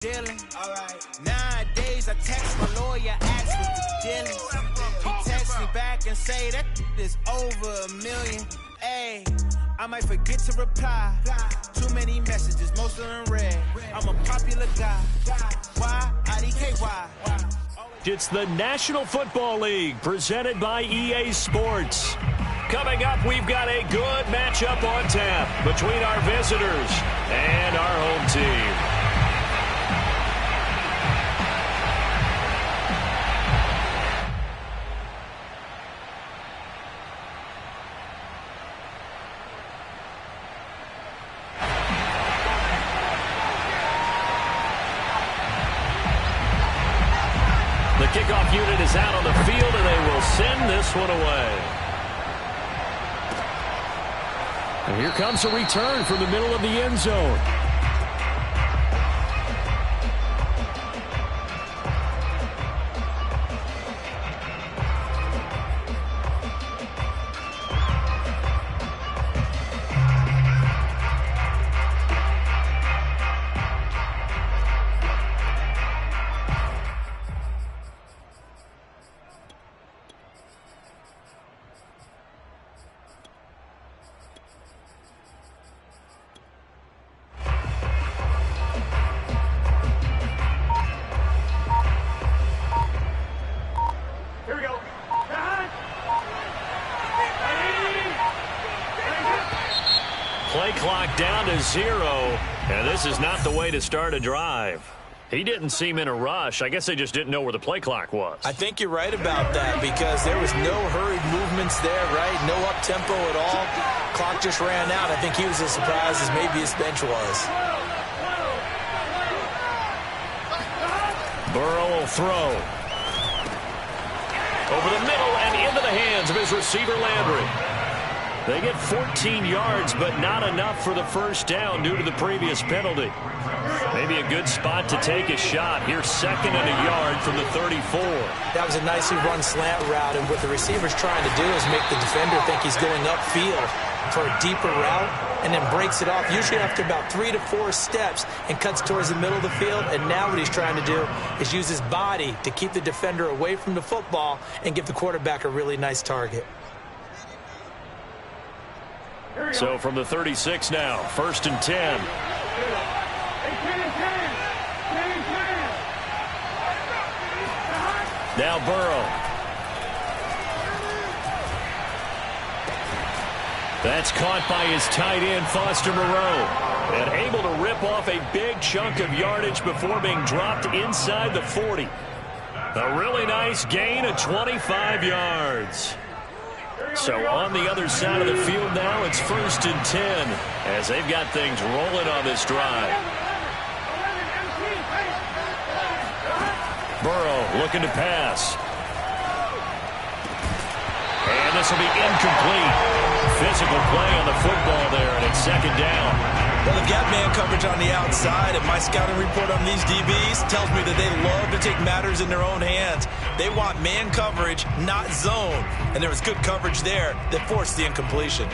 dealing. Nowadays, I text my lawyer, ask what the deal is. He texts me back and say that is over $1 million. Ayy, I might forget to reply. Too many messages, most of them read. I'm a popular guy. Why? IDKY. It's the National Football League presented by EA Sports. Coming up, we've got a good matchup on tap between our visitors and our home team. The kickoff unit is out on the field, and they will send this one away. And here comes a return from the middle of the end zone. Play clock down to 0, and this is not the way to start a drive. He didn't seem in a rush. I guess they just didn't know where the play clock was. I think you're right about that because there was no hurried movements there, right? No up-tempo at all. Clock just ran out. I think he was as surprised as maybe his bench was. Burrow will throw. Over the middle and into the hands of his receiver, Landry. They get 14 yards, but not enough for the first down due to the previous penalty. Maybe a good spot to take a shot. Here's 2nd and a yard from the 34. That was a nicely run slant route, and what the receiver's trying to do is make the defender think he's going upfield for a deeper route, and then breaks it off, usually after about 3 to 4 steps, and cuts towards the middle of the field. And now what he's trying to do is use his body to keep the defender away from the football and give the quarterback a really nice target. So from the 36 now, 1st and 10. Now Burrow. That's caught by his tight end, Foster Moreau. And able to rip off a big chunk of yardage before being dropped inside the 40. A really nice gain of 25 yards. So on the other side of the field now, it's 1st and 10 as they've got things rolling on this drive. Burrow looking to pass. And this will be incomplete. Physical play on the football there, and it's 2nd down. Well, they've got man coverage on the outside, and my scouting report on these DBs tells me that they love to take matters in their own hands. They want man coverage, not zone. And there was good coverage there that forced the incompletion.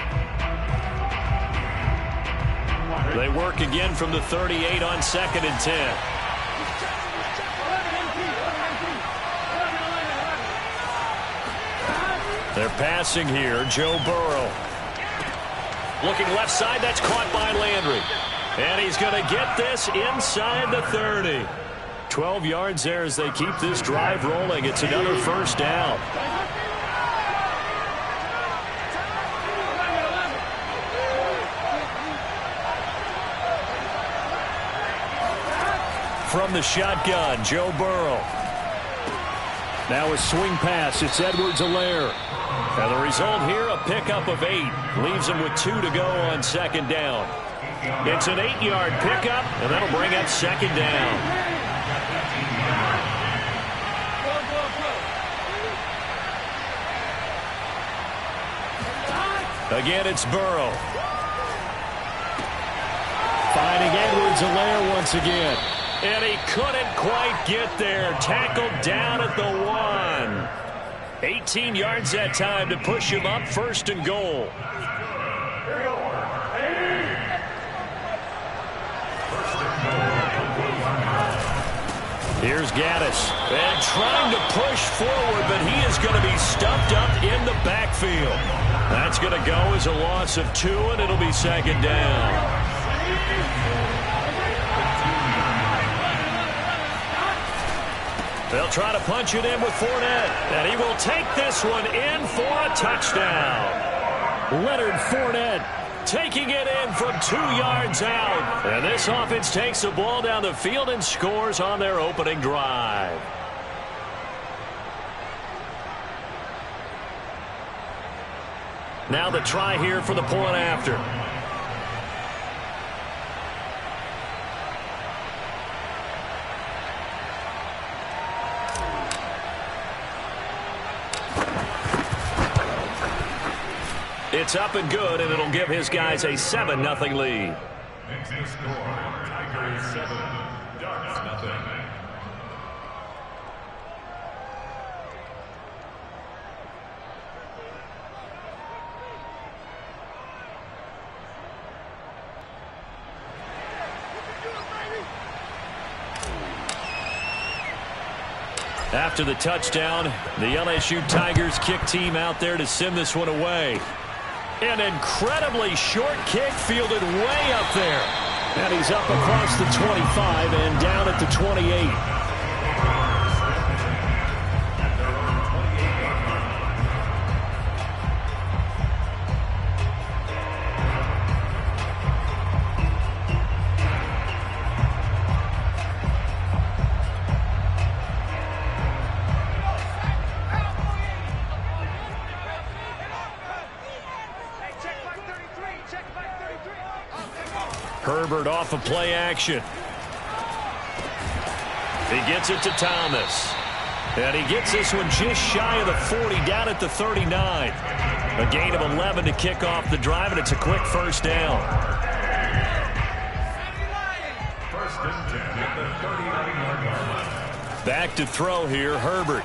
They work again from the 38 on 2nd and 10. They're passing here, Joe Burrow. Looking left side, that's caught by Landry. And he's going to get this inside the 30. 12 yards there as they keep this drive rolling. It's another 1st down. From the shotgun, Joe Burrow. Now a swing pass. It's Edwards-Helaire. And the result here, a pickup of 8. Leaves him with 2 to go on 2nd down. It's an 8-yard pickup, and that'll bring up 2nd down. Again, it's Burrow. Finding Edwards-Helaire once again. And he couldn't quite get there. Tackled down at the 1. 18 yards that time to push him up, 1st and goal. Here's Gaddis. And trying to push forward, but he is going to be stuffed up in the backfield. That's going to go as a loss of 2, and it'll be second down. They'll try to punch it in with Fournette, and he will take this one in for a touchdown. Leonard Fournette taking it in from 2 yards out. And this offense takes the ball down the field and scores on their opening drive. Now the try here for the point after. It's up and good, and it'll give his guys a 7-0 lead. Next score, Tigers 7, Ducks 0. After the touchdown, the LSU Tigers kick team out there to send this one away. An incredibly short kick fielded way up there. And he's up across the 25 and down at the 28. Herbert off of play action. He gets it to Thomas. And he gets this one just shy of the 40, down at the 39. A gain of 11 to kick off the drive, and it's a quick first down. First and 10 at the 39-yard line. Back to throw here, Herbert.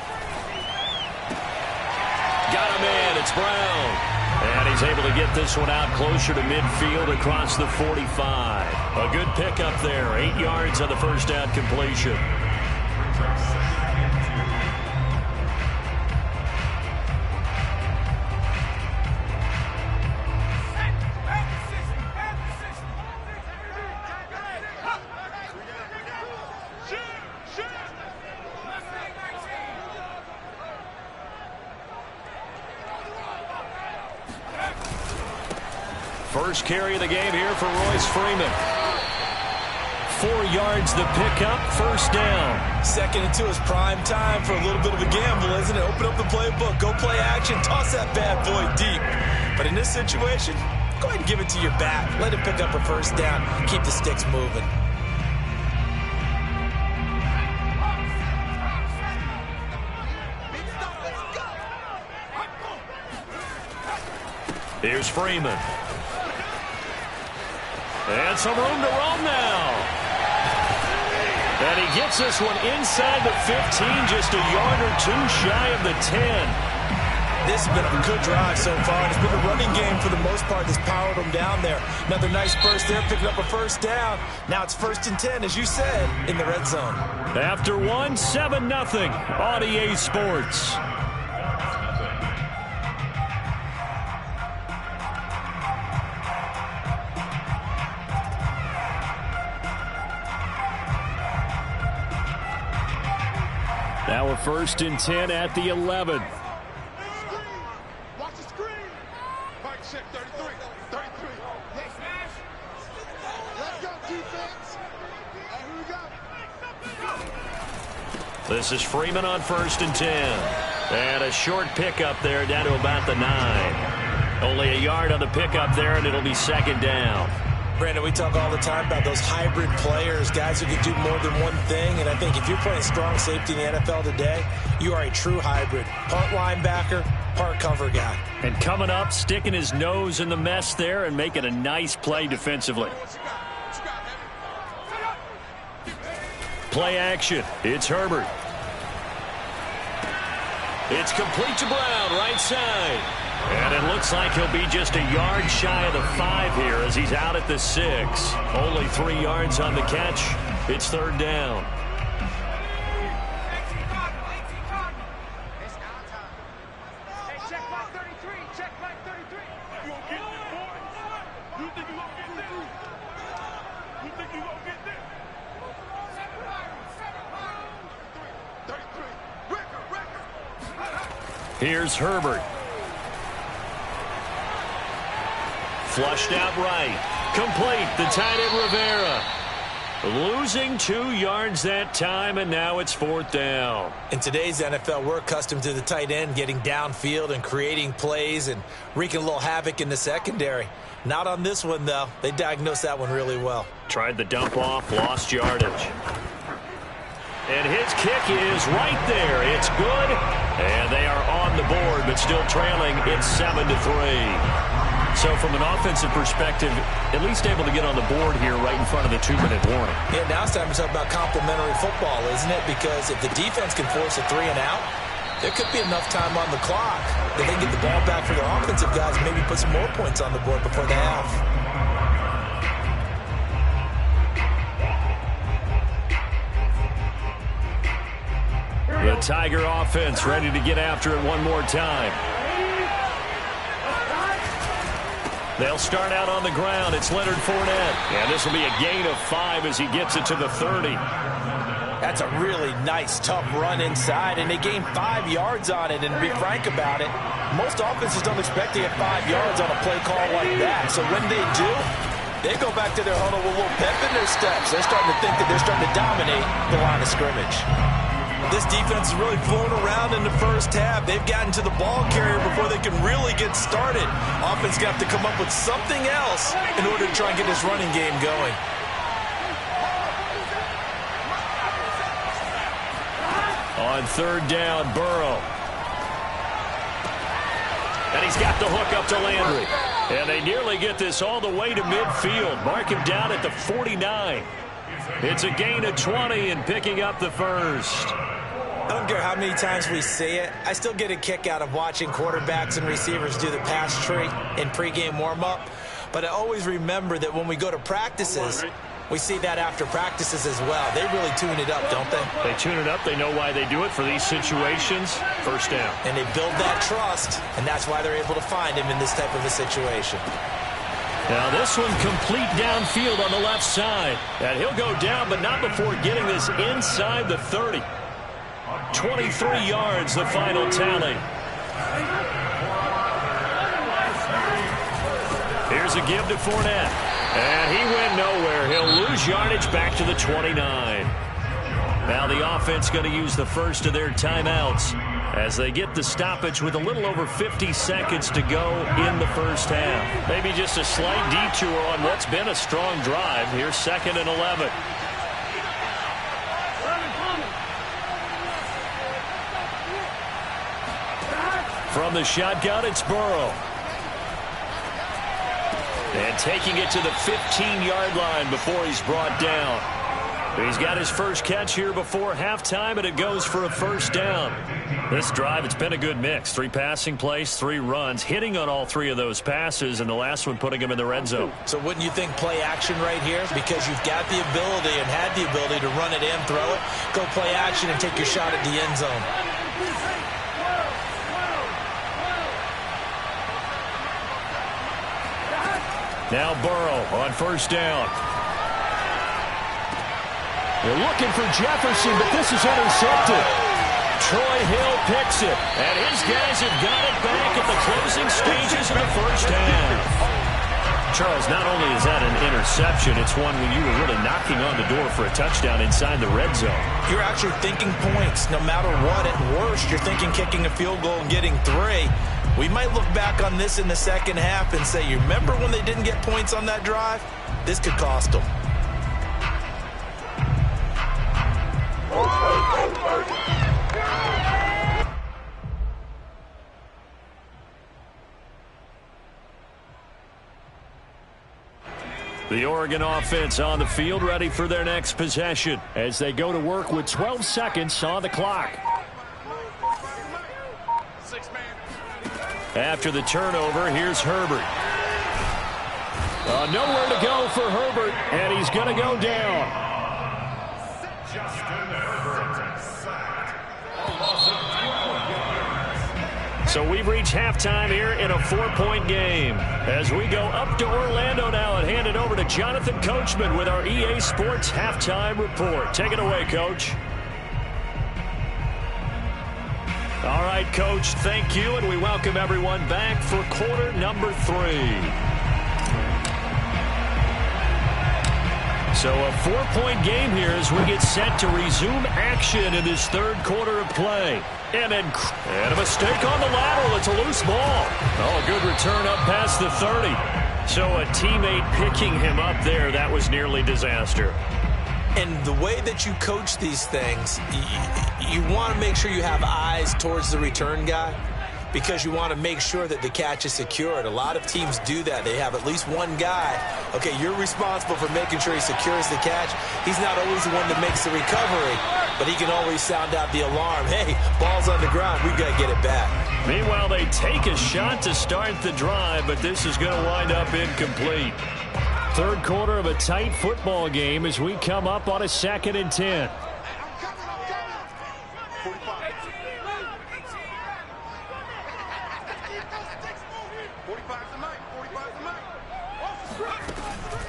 Got him in, it's Brown. And he's able to get this one out closer to midfield across the 45. A good pickup there. 8 yards on the first down completion. First carry of the game here for Royce Freeman. 4 yards the pickup, first down. 2nd and 2 is prime time for a little bit of a gamble, isn't it? Open up the playbook, go play action, toss that bad boy deep. But in this situation, go ahead and give it to your back. Let him pick up a first down, keep the sticks moving. Here's Freeman. And some room to roam now. And he gets this one inside the 15, just a yard or 2 shy of the 10. This has been a good drive so far. It's been a running game for the most part that's powered them down there. Another nice burst there, picking up a first down. Now it's 1st and 10, as you said, in the red zone. After 1, 7-0 on EA Sports. Now a 1st and 10 at the 11. Watch the screen. Mike check 33. 33. Let's go, defense. Here we go. This is Freeman on 1st and 10. And a short pickup there down to about the 9. Only a yard on the pickup there, and it'll be 2nd down. Brandon, we talk all the time about those hybrid players, guys who can do more than one thing. And I think if you're playing strong safety in the NFL today, you are a true hybrid. Part linebacker, part cover guy. And coming up, sticking his nose in the mess there and making a nice play defensively. Play action. It's Herbert. It's complete to Brown, right side. And it looks like he'll be just a yard shy of the 5 here as he's out at the 6. Only 3 yards on the catch. It's 3rd down. Here's Herbert. Flushed out right. Complete. The tight end Rivera. Losing 2 yards that time, and now it's 4th down. In today's NFL, we're accustomed to the tight end getting downfield and creating plays and wreaking a little havoc in the secondary. Not on this one, though. They diagnosed that one really well. Tried the dump off, lost yardage. And his kick is right there. It's good. And they are on the board, but still trailing. It's 7-3. So from an offensive perspective, at least able to get on the board here right in front of the 2-minute warning. Yeah, now it's time to talk about complementary football, isn't it? Because if the defense can force a 3 and out, there could be enough time on the clock that they get the ball back for their offensive guys, maybe put some more points on the board before the half. The Tiger offense ready to get after it one more time. They'll start out on the ground. It's Leonard Fournette. And this will be a gain of 5 as he gets it to the 30. That's a really nice, tough run inside, and they gained 5 yards on it. And to be frank about it, most offenses don't expect to get 5 yards on a play call like that. So when they do, they go back to their huddle with a little pep in their steps. They're starting to think that they're starting to dominate the line of scrimmage. This defense is really flown around in the first half. They've gotten to the ball carrier before they can really get started. Offense got to come up with something else in order to try and get this running game going. On 3rd down, Burrow. And he's got the hook up to Landry. And they nearly get this all the way to midfield. Mark him down at the 49. It's a gain of 20 and picking up the first. I don't care how many times we say it, I still get a kick out of watching quarterbacks and receivers do the pass tree in pregame warm-up. But I always remember that when we go to practices, we see that after practices as well. They really tune it up, don't they? They tune it up. They know why they do it for these situations. First down. And they build that trust, and that's why they're able to find him in this type of a situation. Now this one complete downfield on the left side. And he'll go down, but not before getting this inside the 30. 23 yards, the final tally. Here's a give to Fournette. And he went nowhere. He'll lose yardage back to the 29. Now the offense going to use the first of their timeouts as they get the stoppage with a little over 50 seconds to go in the first half. Maybe just a slight detour on what's been a strong drive. Here's 2nd and 11. From the shotgun, it's Burrow. And taking it to the 15-yard line before he's brought down. He's got his first catch here before halftime, and it goes for a first down. This drive, it's been a good mix. 3 passing plays, 3 runs, hitting on all 3 of those passes, and the last one putting him in the red zone. So wouldn't you think play action right here? Because you've got the ability and had the ability to run it and throw it. Go play action and take your shot at the end zone. Now Burrow on first down. They're looking for Jefferson, but this is intercepted. Troy Hill picks it, and his guys have got it back at the closing stages of the first half. Charles, not only is that an interception, it's one when you were really knocking on the door for a touchdown inside the red zone. You're actually thinking points no matter what. At worst, you're thinking kicking a field goal and getting 3. We might look back on this in the second half and say, you remember when they didn't get points on that drive? This could cost them. The Oregon offense on the field ready for their next possession as they go to work with 12 seconds on the clock. After the turnover, here's Herbert. Nowhere to go for Herbert, and he's going to go down. So we've reached halftime here in a 4-point game. As we go up to Orlando now and hand it over to Jonathan Coachman with our EA Sports Halftime Report. Take it away, Coach. All right, Coach, thank you, and we welcome everyone back for quarter number 3. So a 4-point game here as we get set to resume action in this third quarter of play. And a mistake on the lateral. It's a loose ball. Oh, good return up past the 30. So a teammate picking him up there, that was nearly disaster. And the way that you coach these things, you want to make sure you have eyes towards the return guy because you want to make sure that the catch is secured. A lot of teams do that. They have at least one guy. Okay, you're responsible for making sure he secures the catch. He's not always the one that makes the recovery, but he can always sound out the alarm. Hey, ball's on the ground. We've got to get it back. Meanwhile, they take a shot to start the drive, but this is going to wind up incomplete. Third quarter of a tight football game as we come up on a 2nd and 10.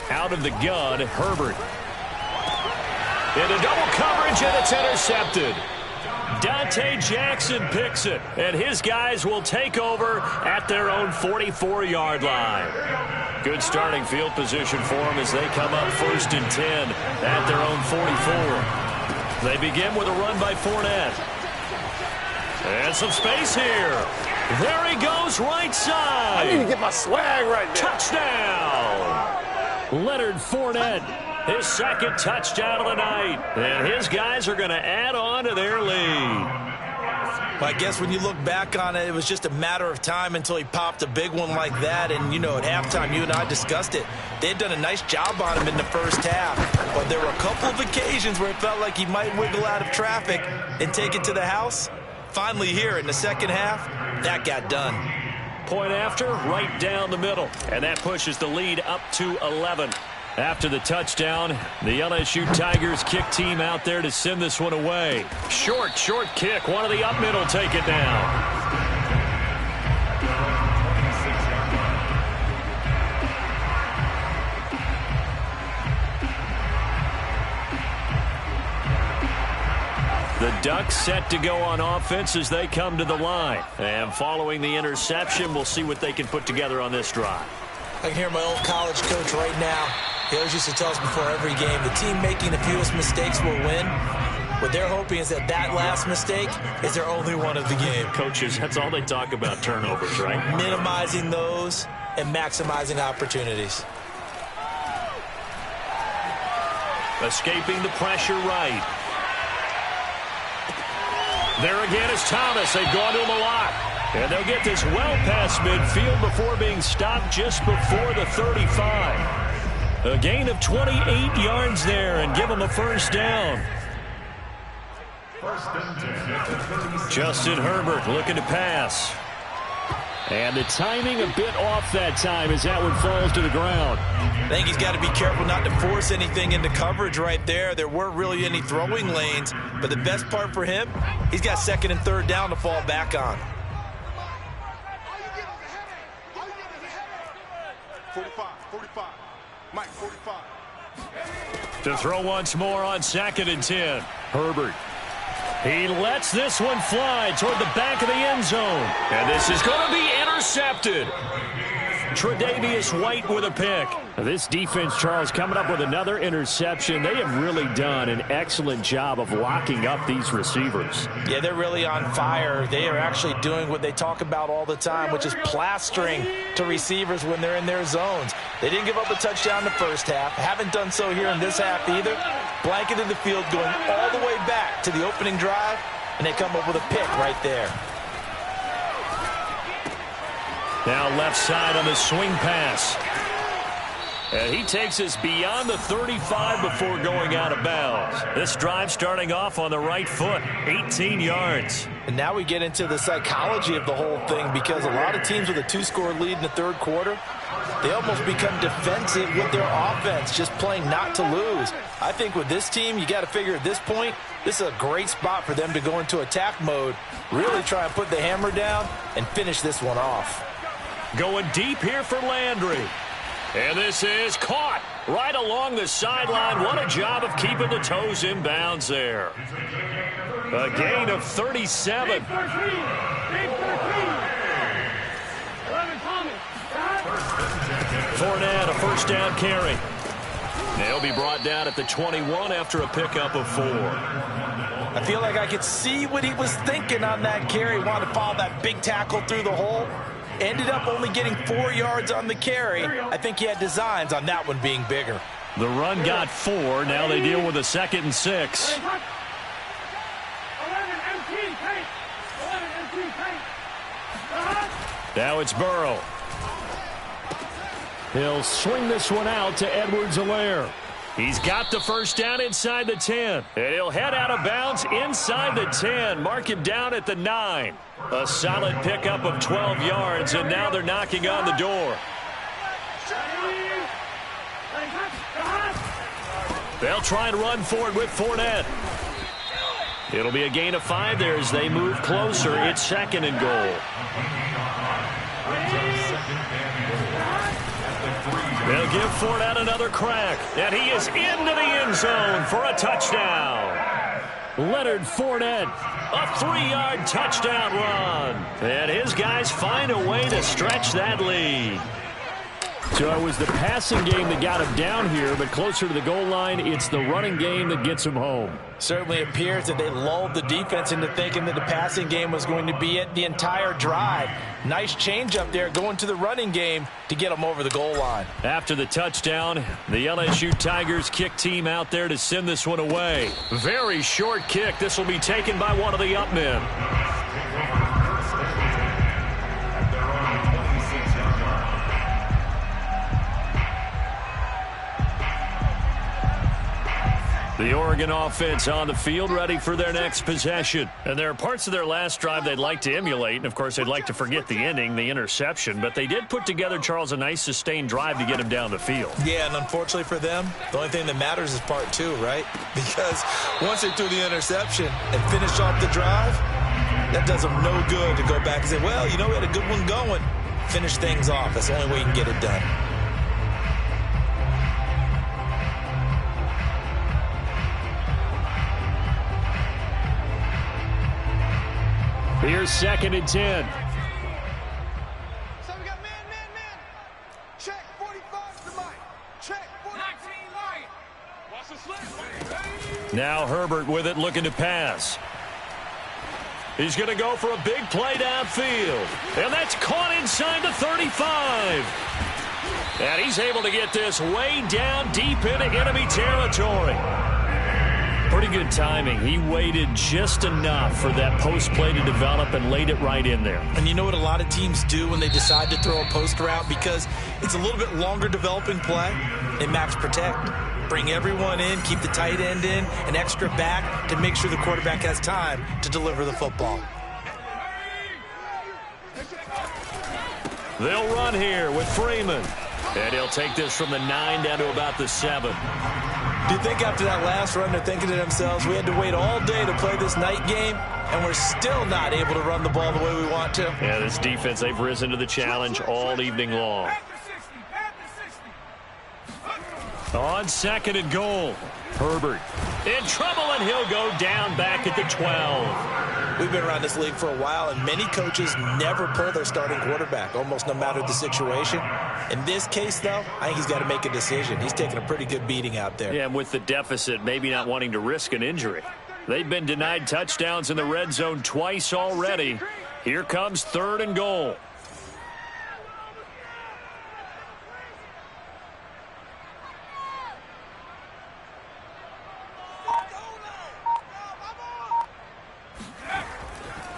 Out of the gun, Herbert. Into double coverage, and it's intercepted. Dante Jackson picks it, and his guys will take over at their own 44-yard line. Good starting field position for them as they come up 1st and 10 at their own 44. They begin with a run by Fournette. And some space here. There he goes, right side. I need to get my swag right there. Touchdown. Leonard Fournette, his 2nd touchdown of the night. And his guys are going to add on to their lead. Well, I guess when you look back on it, it was just a matter of time until he popped a big one like that. And, you know, at halftime, you and I discussed it. They had done a nice job on him in the first half. But there were a couple of occasions where it felt like he might wiggle out of traffic and take it to the house. Finally here in the second half, that got done. Point after, right down the middle. And that pushes the lead up to 11. After the touchdown, the LSU Tigers kick team out there to send this one away. Short kick. One of the up middle take it down. The Ducks set to go on offense as they come to the line. And following the interception, we'll see what they can put together on this drive. I can hear my old college coach right now. He always used to tell us before every game, the team making the fewest mistakes will win. What they're hoping is that last mistake is their only one of the game. Coaches, that's all they talk about, turnovers, right? Minimizing those and maximizing opportunities. Escaping the pressure right. There again is Thomas. They've gone to him a lot. And they'll get this well past midfield before being stopped just before the 35. A gain of 28 yards there and give him a first down. Justin Herbert looking to pass. And the timing a bit off that time as that one falls to the ground. I think he's got to be careful not to force anything into coverage right there. There weren't really any throwing lanes, but the best part for him, he's got 2nd and 3rd down to fall back on. 45. Mike, 45. To throw once more on 2nd and 10. Herbert. He lets this one fly toward the back of the end zone. And this is going to be intercepted. Tre'Davious White with a pick. This defense, Charles, coming up with another interception. They have really done an excellent job of locking up these receivers. Yeah, they're really on fire. They are actually doing what they talk about all the time, which is plastering to receivers when they're in their zones. They didn't give up a touchdown in the first half. Haven't done so here in this half either. Blanketed the field, going all the way back to the opening drive, and they come up with a pick right there. Now left side on the swing pass. And he takes us beyond the 35 before going out of bounds. This drive starting off on the right foot, 18 yards. And now we get into the psychology of the whole thing, because a lot of teams with a 2-score lead in the third quarter, they almost become defensive with their offense, just playing not to lose. I think with this team, you got to figure at this point, this is a great spot for them to go into attack mode, really try and put the hammer down and finish this one off. Going deep here for Landry. And this is caught. Right along the sideline. What a job of keeping the toes in bounds there. A gain of 37. Fournette, a first down carry. They'll be brought down at the 21 after a pickup of 4. I feel like I could see what he was thinking on that carry. Wanted to follow that big tackle through the hole. Ended up only getting 4 yards on the carry. I think he had designs on that one being bigger. The run got 4. Now they deal with a 2nd and 6. Now it's Burrow. He'll swing this one out to Edwards-Helaire. He's got the first down inside the 10. And he'll head out of bounds inside the 10. Mark him down at the 9. A solid pickup of 12 yards, and now they're knocking on the door. They'll try and run forward with Fournette. It'll be a gain of 5 there as they move closer. It's 2nd and goal. They'll give Fournette another crack, and he is into the end zone for a touchdown. Leonard Fournette, a 3-yard touchdown run. And his guys find a way to stretch that lead. So it was the passing game that got him down here, but closer to the goal line, it's the running game that gets him home. Certainly appears that they lulled the defense into thinking that the passing game was going to be it the entire drive. Nice change up there going to the running game to get them over the goal line. After the touchdown, the LSU Tigers kick team out there to send this one away. Very short kick. This will be taken by one of the up men. The Oregon offense on the field ready for their next possession. And there are parts of their last drive they'd like to emulate. And, of course, they'd like to forget the ending, the interception. But they did put together, Charles, a nice sustained drive to get him down the field. Yeah, and unfortunately for them, the only thing that matters is part 2, right? Because once they threw the interception and finished off the drive, that does them no good to go back and say, well, you know, we had a good one going. Finish things off. That's the only way you can get it done. Here's 2nd and 10. So we got man. Check 45 to Mike. Check 19 Mike. Watch the slip. Now Herbert with it, looking to pass. He's going to go for a big play downfield. And that's caught inside the 35. And he's able to get this way down deep into enemy territory. Pretty good timing. He waited just enough for that post play to develop and laid it right in there. And you know what a lot of teams do when they decide to throw a post route? Because it's a little bit longer developing play. They max protect. Bring everyone in, keep the tight end in, an extra back to make sure the quarterback has time to deliver the football. They'll run here with Freeman. And he'll take this from the 9 down to about the 7. Do you think after that last run they're thinking to themselves, we had to wait all day to play this night game, and we're still not able to run the ball the way we want to? Yeah, this defense, they've risen to the challenge all evening long. On 2nd and goal, Herbert in trouble, and he'll go down back at the 12. We've been around this league for a while, and many coaches never pull their starting quarterback, almost no matter the situation. In this case, though, I think he's got to make a decision. He's taking a pretty good beating out there. Yeah, and with the deficit, maybe not wanting to risk an injury. They've been denied touchdowns in the red zone twice already. Here comes 3rd and goal.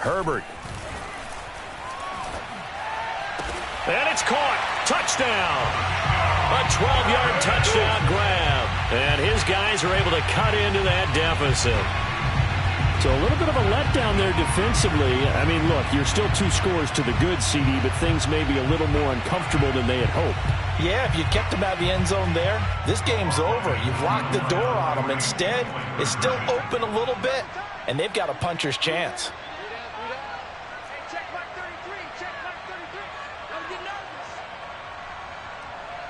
Herbert. And it's caught. Touchdown. A 12-yard touchdown grab. And his guys are able to cut into that deficit. So a little bit of a letdown there defensively. I mean, look, you're still 2 scores to the good, CD, but things may be a little more uncomfortable than they had hoped. Yeah, if you kept them out of the end zone there, this game's over. You've locked the door on them. Instead, it's still open a little bit, and they've got a puncher's chance.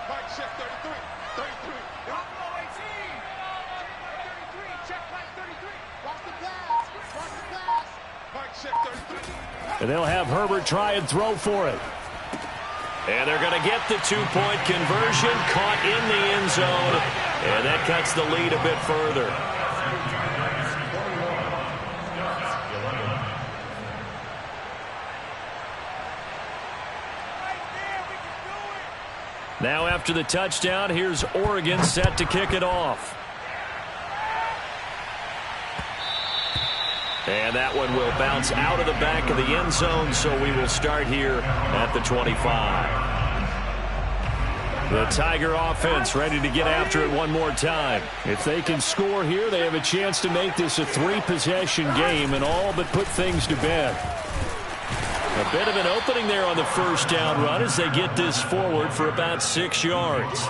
Mike, check 33. 33. And they'll have Herbert try and throw for it. And they're going to get the two-point conversion, caught in the end zone, and that cuts the lead a bit further. Now after the touchdown, here's Oregon set to kick it off. And that one will bounce out of the back of the end zone, so we will start here at the 25. The Tiger offense ready to get after it one more time. If they can score here, they have a chance to make this a three-possession game and all but put things to bed. A bit of an opening there on the first down run as they get this forward for about 6 yards.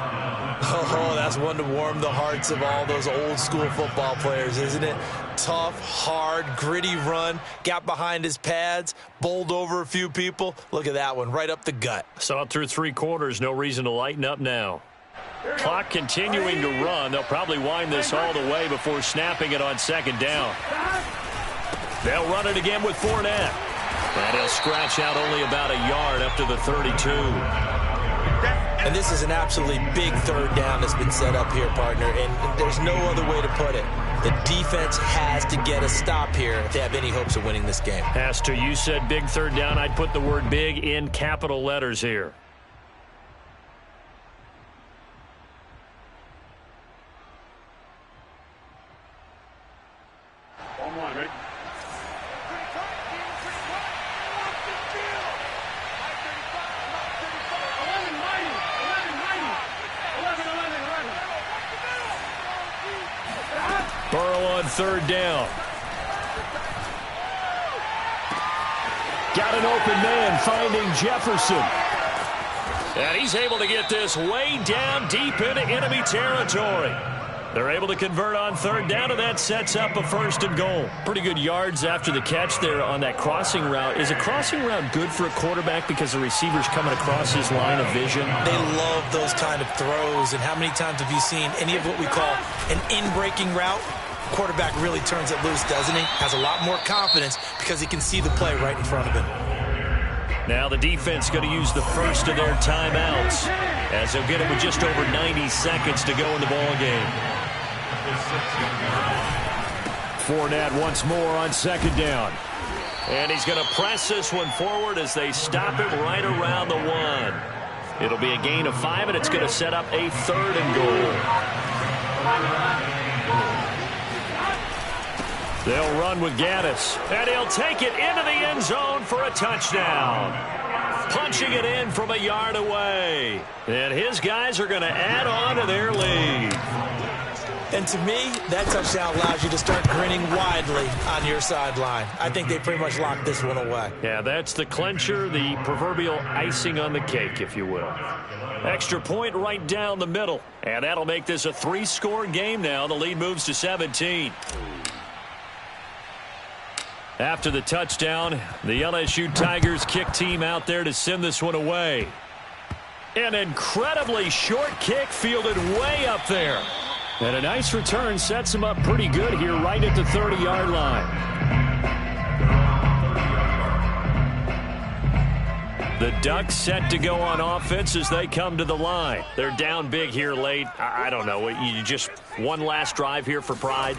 Oh, that's one to warm the hearts of all those old school football players, isn't it? Tough, hard, gritty run, got behind his pads, bowled over a few people. Look at that one, right up the gut. Saw it through 3 quarters, no reason to lighten up now. Clock continuing to run. They'll probably wind this all the way before snapping it on second down. They'll run it again with Fournette. And he'll scratch out only about a yard up to the 32. And this is an absolutely big third down that's been set up here, partner, and there's no other way to put it. The defense has to get a stop here if they have any hopes of winning this game. Has to. You said big third down. I'd put the word big in capital letters here. Burrow on third down. Got an open man finding Jefferson. And he's able to get this way down deep into enemy territory. They're able to convert on third down, and that sets up a first and goal. Pretty good yards after the catch there on that crossing route. Is a crossing route good for a quarterback because the receiver's coming across his line of vision? They love those kind of throws, and how many times have you seen any of what we call an in-breaking route? Quarterback really turns it loose, doesn't he? Has a lot more confidence because he can see the play right in front of him. Now the defense going to use the first of their timeouts as they'll get it with just over 90 seconds to go in the ball game. Fournette once more on second down. And he's going to press this one forward as they stop it right around the 1. It'll be a gain of 5, and it's going to set up a third and goal. They'll run with Gaddis, and he'll take it into the end zone for a touchdown. Punching it in from a yard away. And his guys are going to add on to their lead. And to me, that touchdown allows you to start grinning widely on your sideline. I think they pretty much locked this one away. Yeah, that's the clincher, the proverbial icing on the cake, if you will. Extra point right down the middle. And that'll make this a 3-score game now. The lead moves to 17. After the touchdown, the LSU Tigers kick team out there to send this one away. An incredibly short kick fielded way up there. And a nice return sets him up pretty good here right at the 30-yard line. The Ducks set to go on offense as they come to the line. They're down big here late. I don't know. You just one last drive here for pride?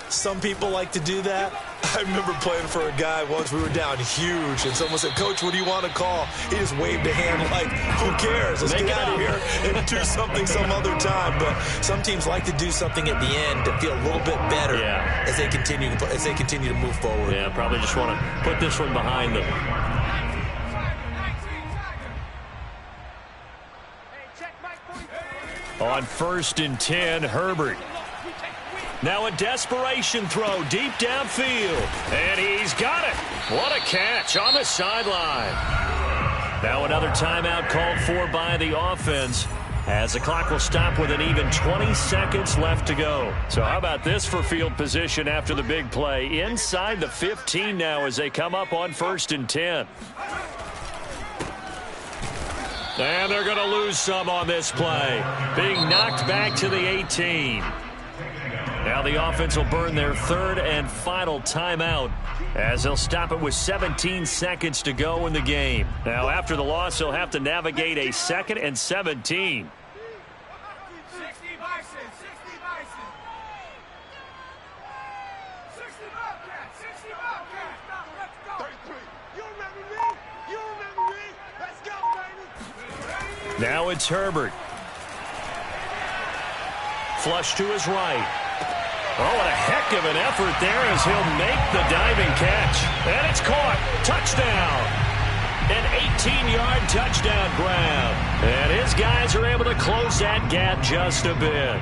Some people like to do that. I remember playing for a guy once. We were down huge, and someone said, "Coach, what do you want to call?" He just waved a hand like, "Who cares? Let's get out of here and do something some other time." But some teams like to do something at the end to feel a little bit better as they continue to move forward. Yeah, probably just want to put this one behind them. On 1st and 10, Herbert. Now a desperation throw deep downfield. And he's got it. What a catch on the sideline. Now another timeout called for by the offense as the clock will stop with an even 20 seconds left to go. So how about this for field position after the big play? Inside the 15 now as they come up on 1st and 10. And they're going to lose some on this play. Being knocked back to the 18. Now the offense will burn their third and final timeout as they'll stop it with 17 seconds to go in the game. Now after the loss, they'll have to navigate a 2nd and 17. 60 Bison, 60 Bison. 60 Bobcats, 60 Bobcats. Let's go. 33. You remember me? You remember me? Let's go, baby. Now it's Herbert. Flush to his right. Oh, what a heck of an effort there as he'll make the diving catch. And it's caught. Touchdown. An 18-yard touchdown grab. And his guys are able to close that gap just a bit.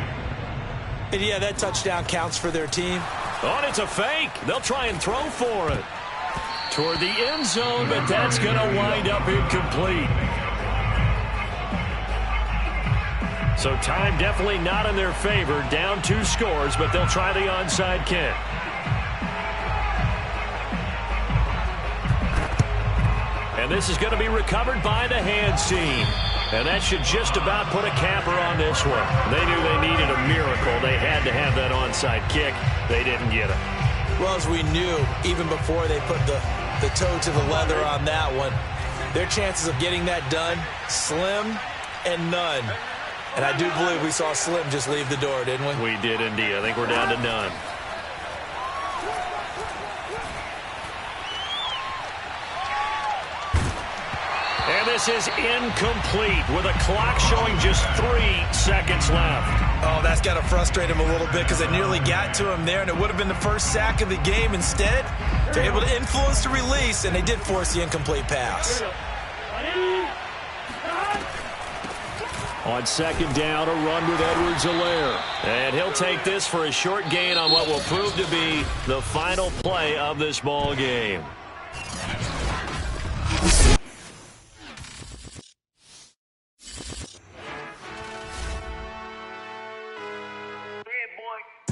And yeah, that touchdown counts for their team. Oh, and it's a fake. They'll try and throw for it. Toward the end zone, but that's going to wind up incomplete. So time definitely not in their favor. Down 2 scores, but they'll try the onside kick. And this is going to be recovered by the hands team. And that should just about put a capper on this one. They knew they needed a miracle. They had to have that onside kick. They didn't get it. Well, as we knew, even before they put the toe to the leather on that one, their chances of getting that done, slim and none. And I do believe we saw Slim just leave the door, didn't we? We did indeed. I think we're down to none. And this is incomplete with a clock showing just 3 seconds left. Oh, that's got to frustrate him a little bit because they nearly got to him there, and it would have been the first sack of the game. Instead, they're able to influence the release, and they did force the incomplete pass. On 2nd down, a run with Edwards-Helaire. And he'll take this for a short gain on what will prove to be the final play of this ball game.